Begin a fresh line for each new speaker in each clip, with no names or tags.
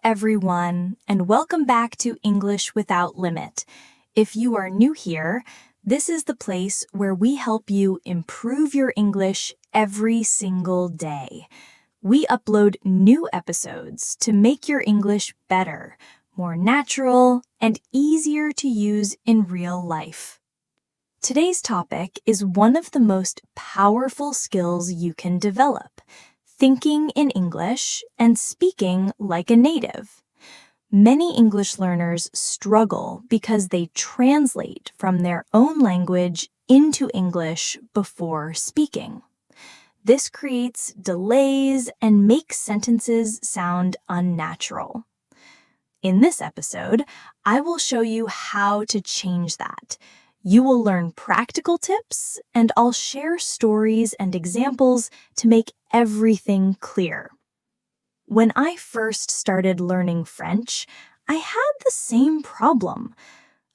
everyone, and welcome back to English Without Limit. If you are new here, this is the place where we help you improve your English every single day. We upload new episodes to make your English better, more natural, and easier to use in real life. Today's topic is one of the most powerful skills you can develop: thinking in English and speaking like a native. Many English learners struggle because they translate from their own language into English before speaking. This creates delays and makes sentences sound unnatural. In this episode, I will show you how to change that. You will learn practical tips, and I'll share stories and examples to make everything clear. When I first started learning French, I had the same problem.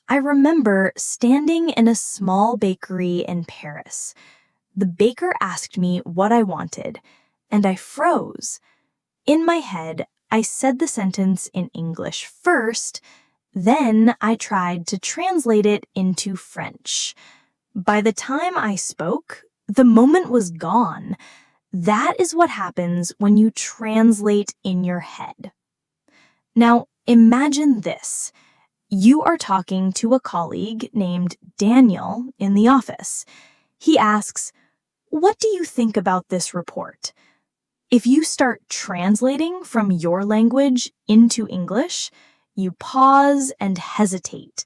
I remember standing in a small bakery in Paris. The baker asked me what I wanted, and I froze. In my head, I said the sentence in English first, then I tried to translate it into French. By the time I spoke, the moment was gone. That is what happens when you translate in your head. Now, imagine this. You are talking to a colleague named Daniel in the office. He asks, "What do you think about this report?" If you start translating from your language into English, you pause and hesitate.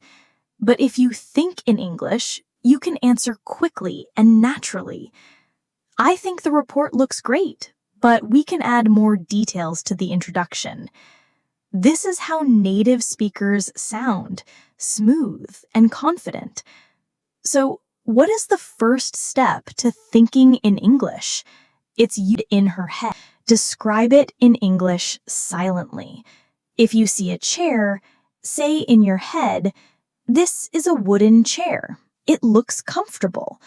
But if you think in English, you can answer quickly and naturally. I think the report looks great, but we can add more details to the introduction. This is how native speakers sound: smooth and confident. So, what is the first step to thinking in English? It's you in her head. Describe it in English silently. If you see a chair, say in your head, "This is a wooden chair. It looks comfortable."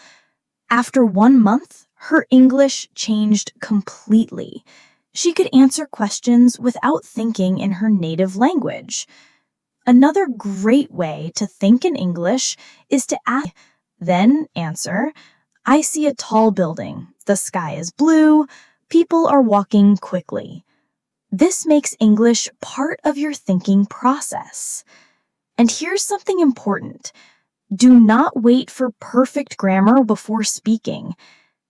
After 1 month, her English changed completely. She could answer questions without thinking in her native language. Another great way to think in English is to ask, then answer, "I see a tall building. The sky is blue. People are walking quickly." This makes English part of your thinking process. And here's something important. Do not wait for perfect grammar before speaking.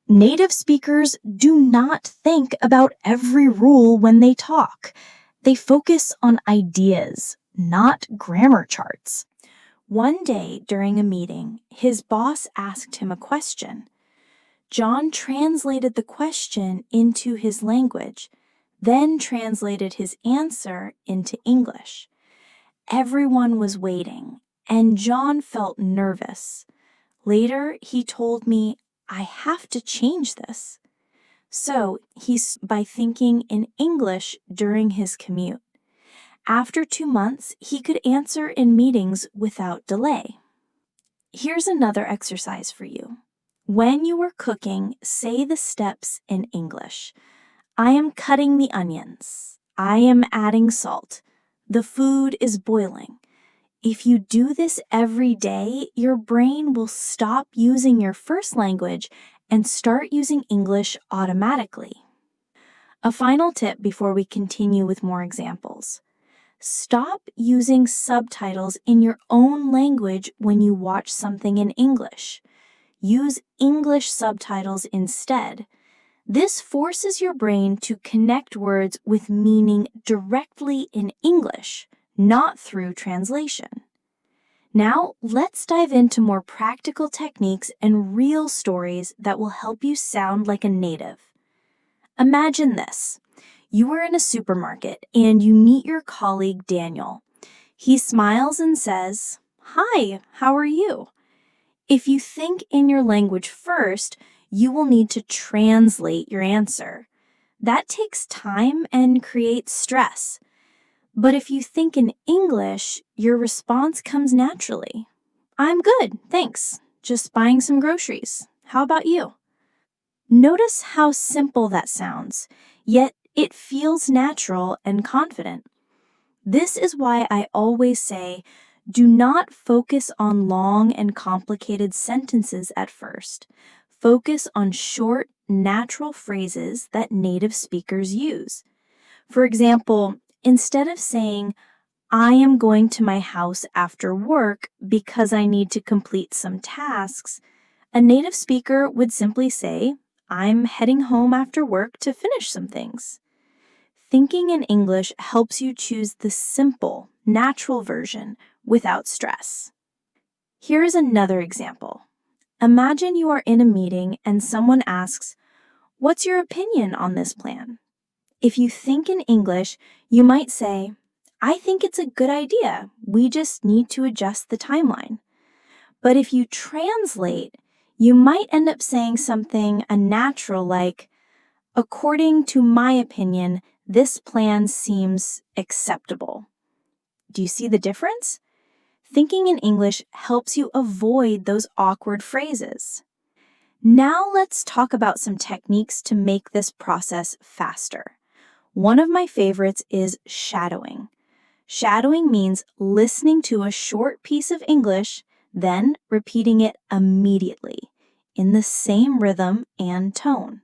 Native speakers do not think about every rule when they talk. They focus on ideas, not grammar charts. One day during a meeting, his boss asked him a question. John translated the question into his language, then translated his answer into English. Everyone was waiting, and John felt nervous. Later, he told me, "I have to change this." So, by thinking in English during his commute. After 2 months, he could answer in meetings without delay. Here's another exercise for you. When you are cooking, say the steps in English. "I am cutting the onions. I am adding salt. The food is boiling." If you do this every day, your brain will stop using your first language and start using English automatically. A final tip before we continue with more examples. Stop using subtitles in your own language when you watch something in English. Use English subtitles instead. This forces your brain to connect words with meaning directly in English, not through translation. Now, let's dive into more practical techniques and real stories that will help you sound like a native. Imagine this. You are in a supermarket and you meet your colleague Daniel. He smiles and says, "Hi, how are you?" If you think in your language first, you will need to translate your answer. That takes time and creates stress. But if you think in English, your response comes naturally. "I'm good, thanks. Just buying some groceries. How about you?" Notice how simple that sounds, yet it feels natural and confident. This is why I always say, do not focus on long and complicated sentences at first. Focus on short, natural phrases that native speakers use. For example, instead of saying, I am going to my house after work because I need to complete some tasks, a native speaker would simply say, I'm heading home after work to finish some things. Thinking in English helps you choose the simple, natural version without stress. Here is another example. Imagine you are in a meeting and someone asks, what's your opinion on this plan? If you think in English, you might say, I think it's a good idea. We just need to adjust the timeline. But if you translate, you might end up saying something unnatural like, according to my opinion, this plan seems acceptable. Do you see the difference? Thinking in English helps you avoid those awkward phrases. Now let's talk about some techniques to make this process faster. One of my favorites is shadowing. Shadowing means listening to a short piece of English, then repeating it immediately in the same rhythm and tone.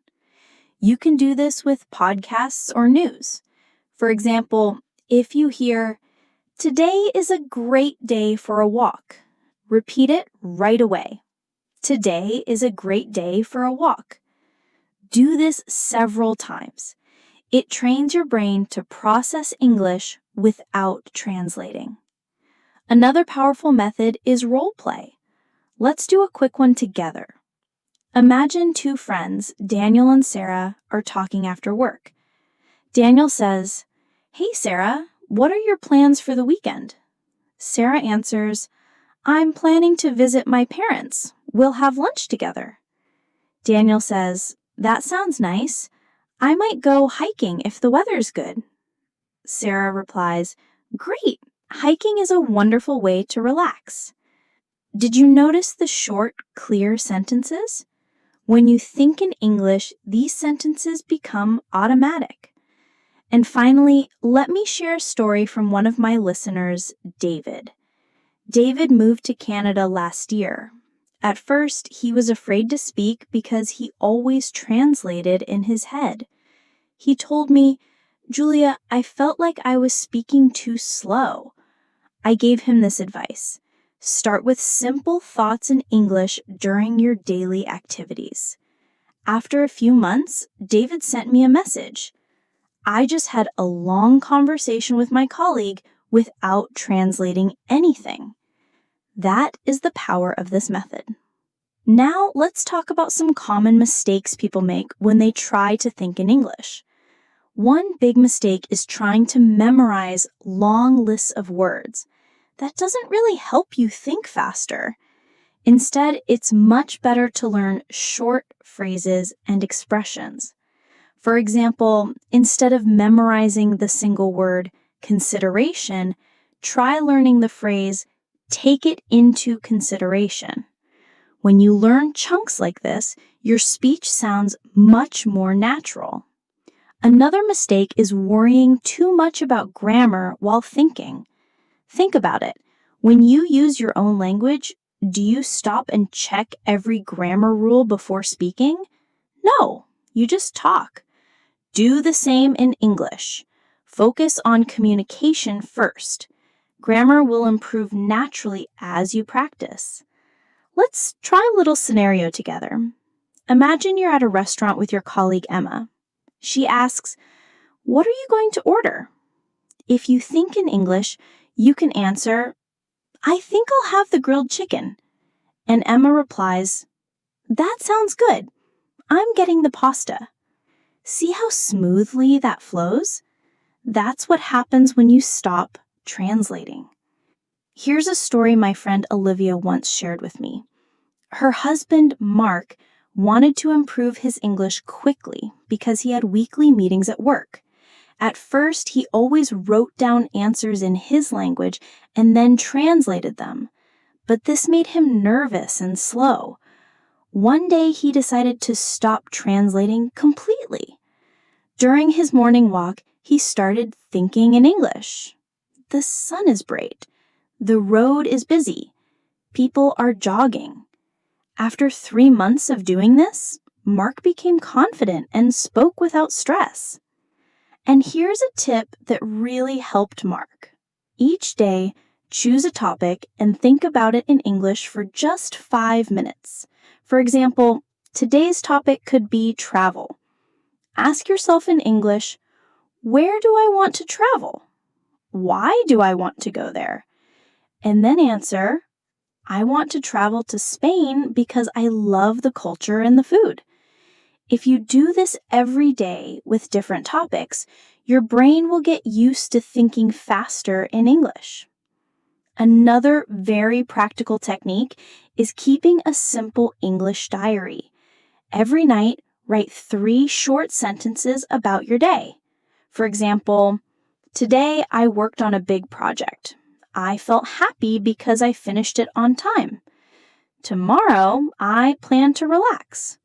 You can do this with podcasts or news. For example, if you hear, today is a great day for a walk, repeat it right away. Today is a great day for a walk. Do this several times. It trains your brain to process English without translating. Another powerful method is roleplay. Let's do a quick one together. Imagine two friends, Daniel and Sarah, are talking after work. Daniel says, Hey Sarah, what are your plans for the weekend? Sarah answers, I'm planning to visit my parents. We'll have lunch together. Daniel says, That sounds nice. I might go hiking if the weather's good. Sarah replies, Great! Hiking is a wonderful way to relax. Did you notice the short, clear sentences? When you think in English, these sentences become automatic. And finally, let me share a story from one of my listeners, David. David moved to Canada last year. At first, he was afraid to speak because he always translated in his head. He told me, Julia, I felt like I was speaking too slow. I gave him this advice. Start with simple thoughts in English during your daily activities. After a few months, David sent me a message. I just had a long conversation with my colleague without translating anything. That is the power of this method. Now let's talk about some common mistakes people make when they try to think in English. One big mistake is trying to memorize long lists of words. That doesn't really help you think faster. Instead, it's much better to learn short phrases and expressions. For example, instead of memorizing the single word consideration, try learning the phrase take it into consideration. When you learn chunks like this, your speech sounds much more natural. Another mistake is worrying too much about grammar while thinking. Think about it. When you use your own language, do you stop and check every grammar rule before speaking? No, you just talk. Do the same in English. Focus on communication first. Grammar will improve naturally as you practice. Let's try a little scenario together. Imagine you're at a restaurant with your colleague Emma. She asks, What are you going to order? If you think in English, you can answer, I think I'll have the grilled chicken. And Emma replies, That sounds good. I'm getting the pasta. See how smoothly that flows? That's what happens when you stop translating. Here's a story my friend Olivia once shared with me. Her husband, Mark, wanted to improve his English quickly because he had weekly meetings at work. At first, he always wrote down answers in his language and then translated them. But this made him nervous and slow. One day, he decided to stop translating completely. During his morning walk, he started thinking in English.
The sun is bright. The road is busy. People are jogging. After 3 months of doing this, Mark became confident and spoke without stress. And here's a tip that really helped Mark. Each day, choose a topic and think about it in English for just 5 minutes. For example, today's topic could be travel. Ask yourself in English, where do I want to travel? Why do I want to go there? And then answer, I want to travel to Spain because I love the culture and the food. If you do this every day with different topics, your brain will get used to thinking faster in English. Another very practical technique is keeping a simple English diary. Every night, write 3 short sentences about your day. For example, today I worked on a big project. I felt happy because I finished it on time. Tomorrow, I plan to relax.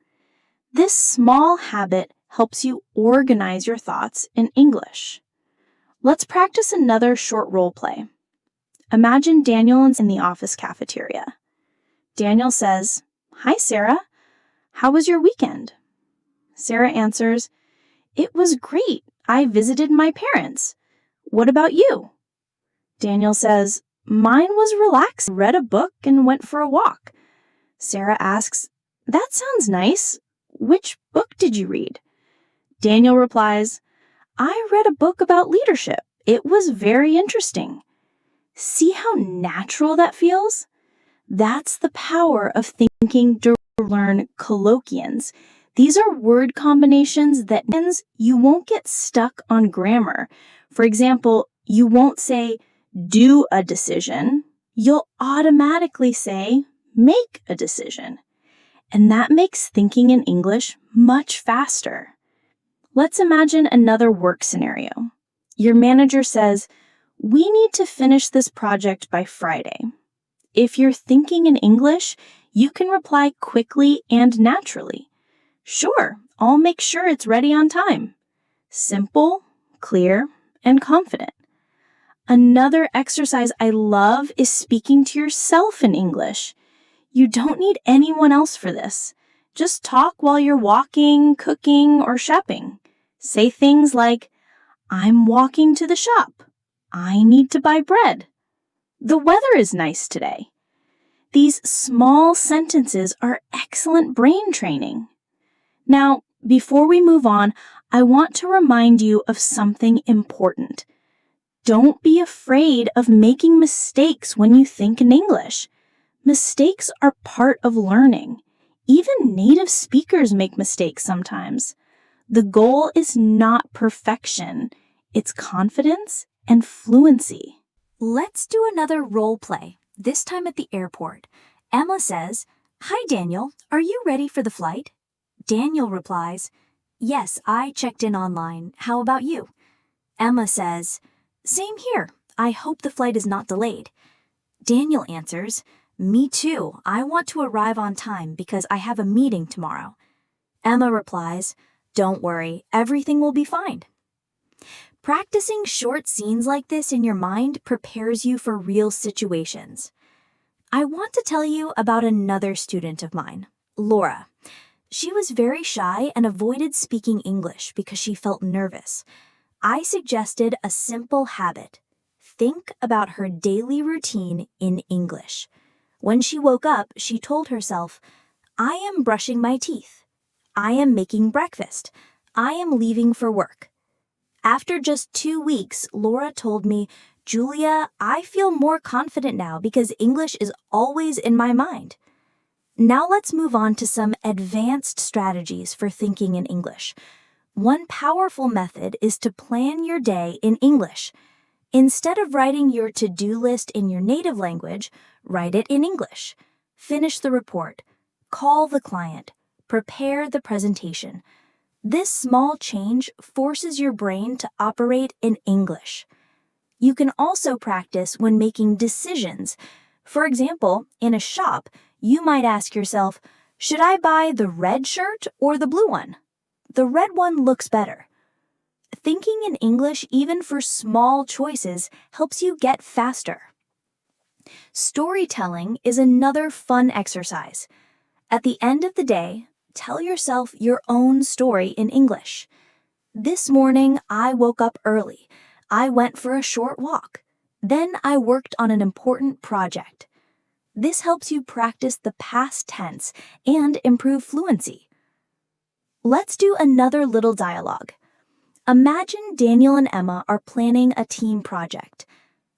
This small habit helps you organize your thoughts in English. Let's practice another short role play. Imagine Daniel is in the office cafeteria. Daniel says, "Hi, Sarah. How was your weekend?" Sarah answers, "It was great. I visited my parents. What about you?" Daniel says, "Mine was relaxing. Read a book and went for a walk." Sarah asks, "That sounds nice. Which book did you read?" Daniel replies, "I read a book about leadership. It was very interesting." See how natural that feels? That's the power of thinking to learn colloquians. These are word combinations that you won't get stuck on grammar. For example, you won't say, do a decision. You'll automatically say, make a decision. And that makes thinking in English much faster. Let's imagine another work scenario. Your manager says, "We need to finish this project by Friday." If you're thinking in English, you can reply quickly and naturally. "Sure, I'll make sure it's ready on time." Simple, clear, and confident. Another exercise I love is speaking to yourself in English. You don't need anyone else for this. Just talk while you're walking, cooking, or shopping. Say things like, "I'm walking to the shop. I need to buy bread. The weather is nice today." These small sentences are excellent brain training. Now, before we move on, I want to remind you of something important. Don't be afraid of making mistakes when you think in English. Mistakes are part of learning. Even native speakers make mistakes sometimes. The goal is not perfection. It's confidence and fluency.
Let's do another role play, this time at the airport. Emma says, "Hi, Daniel. Are you ready for the flight?" Daniel replies, "Yes, I checked in online. How about you?" Emma says, "Same here. I hope the flight is not delayed." Daniel answers, "Me too. I want to arrive on time because I have a meeting tomorrow." Emma replies, "Don't worry. Everything will be fine." Practicing short scenes like this in your mind prepares you for real situations. I want to tell you about another student of mine, Laura. She was very shy and avoided speaking English because she felt nervous. I suggested a simple habit. Think about her daily routine in English. When she woke up, she told herself, "I am brushing my teeth. I am making breakfast. I am leaving for work." After just 2 weeks, Laura told me, "Julia, I feel more confident now because English is always in my mind." Now let's move on to some advanced strategies for thinking in English. One powerful method is to plan your day in English. Instead of writing your to-do list in your native language, write it in English. Finish the report. Call the client. Prepare the presentation. This small change forces your brain to operate in English. You can also practice when making decisions. For example, in a shop, you might ask yourself, "Should I buy the red shirt or the blue one? The red one looks better." Thinking in English even for small choices helps you get faster. Storytelling is another fun exercise. At the end of the day, tell yourself your own story in English. This morning, I woke up early. I went for a short walk. Then I worked on an important project. This helps you practice the past tense and improve fluency. Let's do another little dialogue. Imagine Daniel and Emma are planning a team project.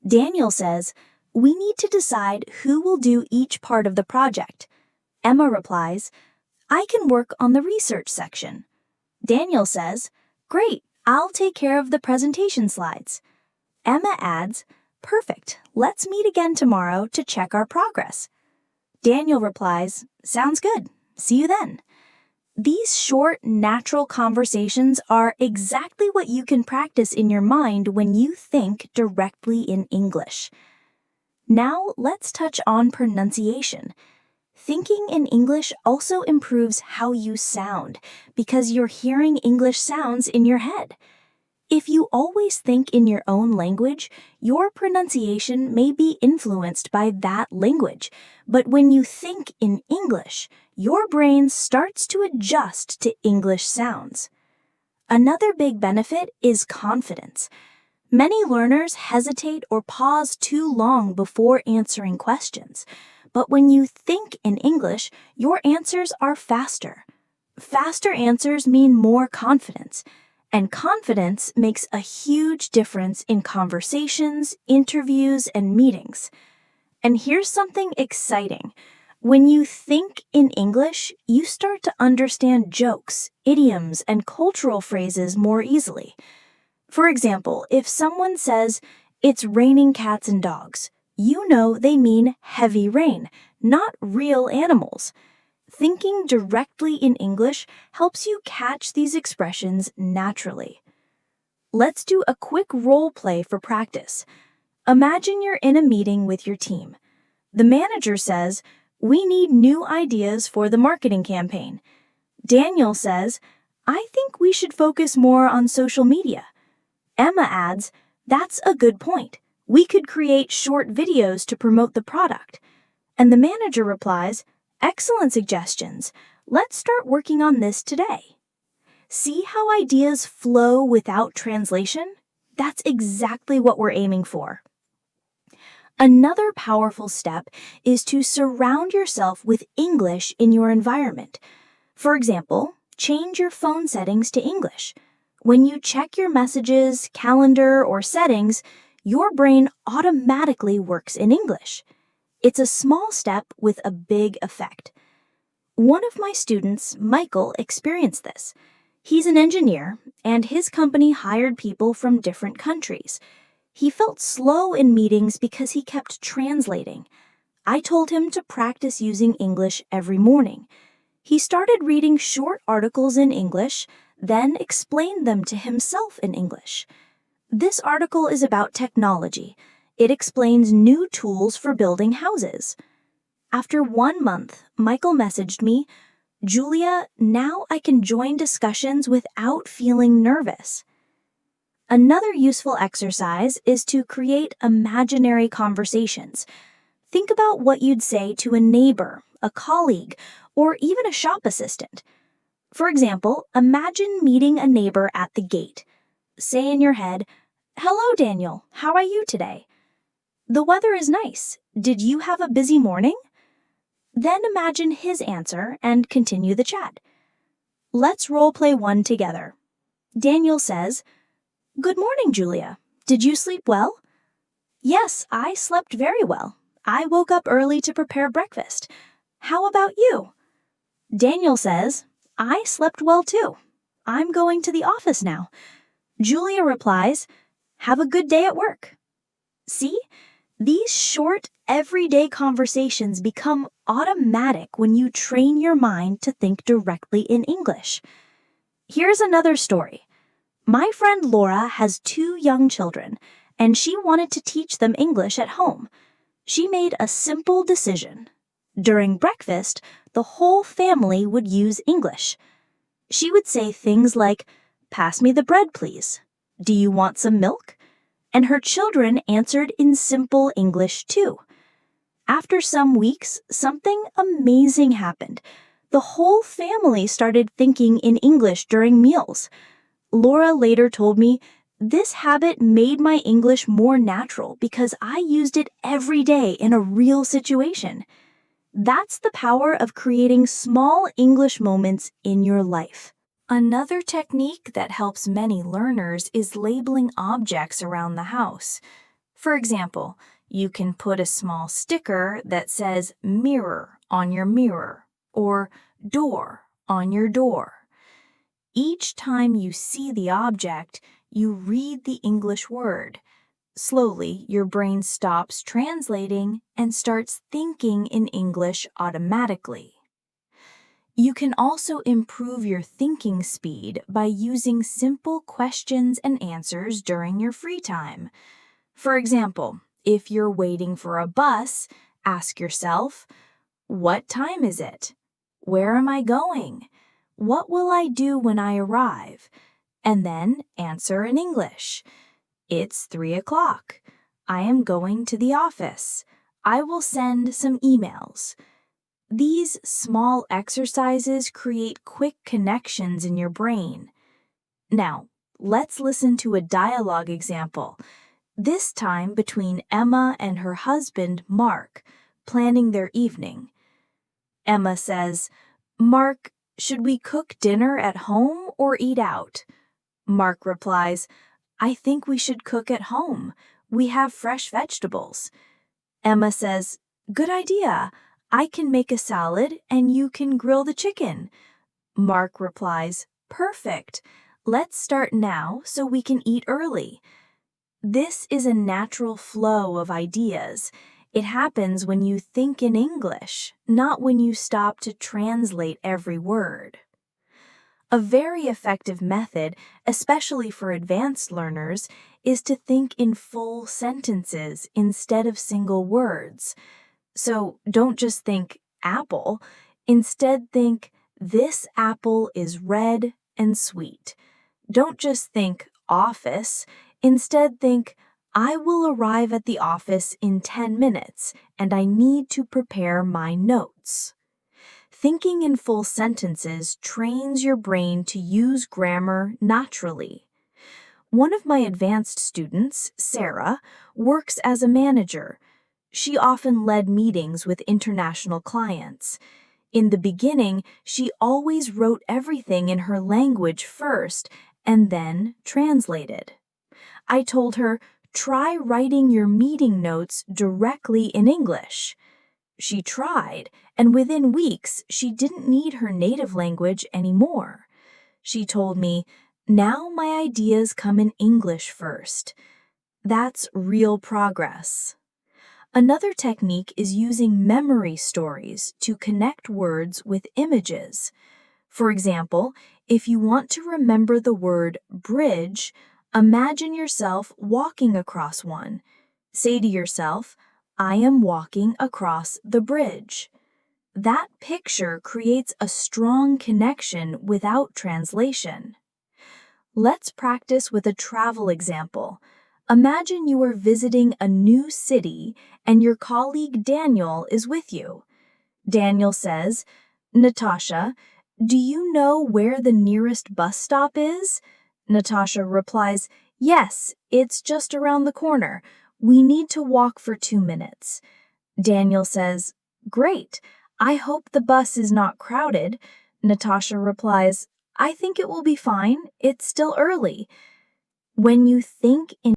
Daniel says, "We need to decide who will do each part of the project." Emma replies, "I can work on the research section." Daniel says, "Great, I'll take care of the presentation slides." Emma adds, "Perfect, let's meet again tomorrow to check our progress." Daniel replies, "Sounds good, see you then." These short, natural conversations are exactly what you can practice in your mind when you think directly in English. Now let's touch on pronunciation. Thinking in English also improves how you sound because you're hearing English sounds in your head. If you always think in your own language, your pronunciation may be influenced by that language. But when you think in English, your brain starts to adjust to English sounds. Another big benefit is confidence. Many learners hesitate or pause too long before answering questions. But when you think in English, your answers are faster. Faster answers mean more confidence. And confidence makes a huge difference in conversations, interviews, and meetings. And here's something exciting. When you think in English, you start to understand jokes, idioms, and cultural phrases more easily. For example, if someone says, "It's raining cats and dogs," you know they mean heavy rain, not real animals. Thinking directly in English helps you catch these expressions naturally. Let's do a quick role play for practice. Imagine you're in a meeting with your team. The manager says, "We need new ideas for the marketing campaign." Daniel says, "I think we should focus more on social media." Emma adds, "That's a good point. We could create short videos to promote the product." And the manager replies, "Excellent suggestions. Let's start working on this today." See how ideas flow without translation? That's exactly what we're aiming for. Another powerful step is to surround yourself with English in your environment. For example, change your phone settings to English. When you check your messages, calendar, or settings, your brain automatically works in English. It's a small step with a big effect. One of my students, Michael, experienced this. He's an engineer, and his company hired people from different countries. He felt slow in meetings because he kept translating. I told him to practice using English every morning. He started reading short articles in English, then explained them to himself in English. This article is about technology. It explains new tools for building houses. After 1 month, Michael messaged me, "Julia, now I can join discussions without feeling nervous." Another useful exercise is to create imaginary conversations. Think about what you'd say to a neighbor, a colleague, or even a shop assistant. For example, imagine meeting a neighbor at the gate. Say in your head, "Hello, Daniel. How are you today?" "The weather is nice. Did you have a busy morning?" Then imagine his answer and continue the chat. Let's role play one together. Daniel says, "Good morning, Julia. Did you sleep well?" "Yes, I slept very well. I woke up early to prepare breakfast. How about you?" Daniel says, "I slept well too. I'm going to the office now." Julia replies, "Have a good day at work." See? These short, everyday conversations become automatic when you train your mind to think directly in English. Here's another story. My friend Laura has 2 young children, and she wanted to teach them English at home. She made a simple decision. During breakfast, the whole family would use English. She would say things like, "Pass me the bread, please,"
"Do you want some milk?" And her children answered in simple English too. After some weeks, something amazing happened. The whole family started thinking in English during meals. Laura later told me, "This habit made my English more natural because I used it every day in a real situation." That's the power of creating small English moments in your life.
Another technique that helps many learners is labeling objects around the house. For example, you can put a small sticker that says mirror on your mirror or door on your door. Each time you see the object, you read the English word. Slowly, your brain stops translating and starts thinking in English automatically. You can also improve your thinking speed by using simple questions and answers during your free time. For example, if you're waiting for a bus, ask yourself, "What time is it? Where am I going? What will I do when I arrive?" And then answer in English. "It's 3 o'clock. I am going to the office. I will send some emails." These small exercises create quick connections in your brain. Now, let's listen to a dialogue example, this time between Emma and her husband, Mark, planning their evening. Emma says, "Mark, should we cook dinner at home or eat out?" Mark replies, "I think we should cook at home. We have fresh vegetables." Emma says, "Good idea. I can make a salad and you can grill the chicken." Mark replies, "Perfect. Let's start now so we can eat early." This is a natural flow of ideas. It happens when you think in English, not when you stop to translate every word. A very effective method, especially for advanced learners, is to think in full sentences instead of single words. So don't just think apple. Instead think, "This apple is red and sweet." Don't just think office. Instead think, "I will arrive at the office in 10 minutes and I need to prepare my notes." Thinking in full sentences trains your brain to use grammar naturally. One of my advanced students, Sarah, works as a manager. She often led meetings with international clients. In the beginning, she always wrote everything in her language first and then translated. I told her, "Try writing your meeting notes directly in English." She tried, and within weeks, she didn't need her native language anymore. She told me, "Now my ideas come in English first." That's real progress. Another technique is using memory stories to connect words with images. For example, if you want to remember the word bridge, imagine yourself walking across one. Say to yourself, "I am walking across the bridge." That picture creates a strong connection without translation. Let's practice with a travel example. Imagine you are visiting a new city and your colleague Daniel is with you. Daniel says, "Natasha, do you know where the nearest bus stop is?" Natasha replies, "Yes, it's just around the corner. We need to walk for 2 minutes." Daniel says, "Great. I hope the bus is not crowded." Natasha replies, "I think it will be fine. It's still early." When you think in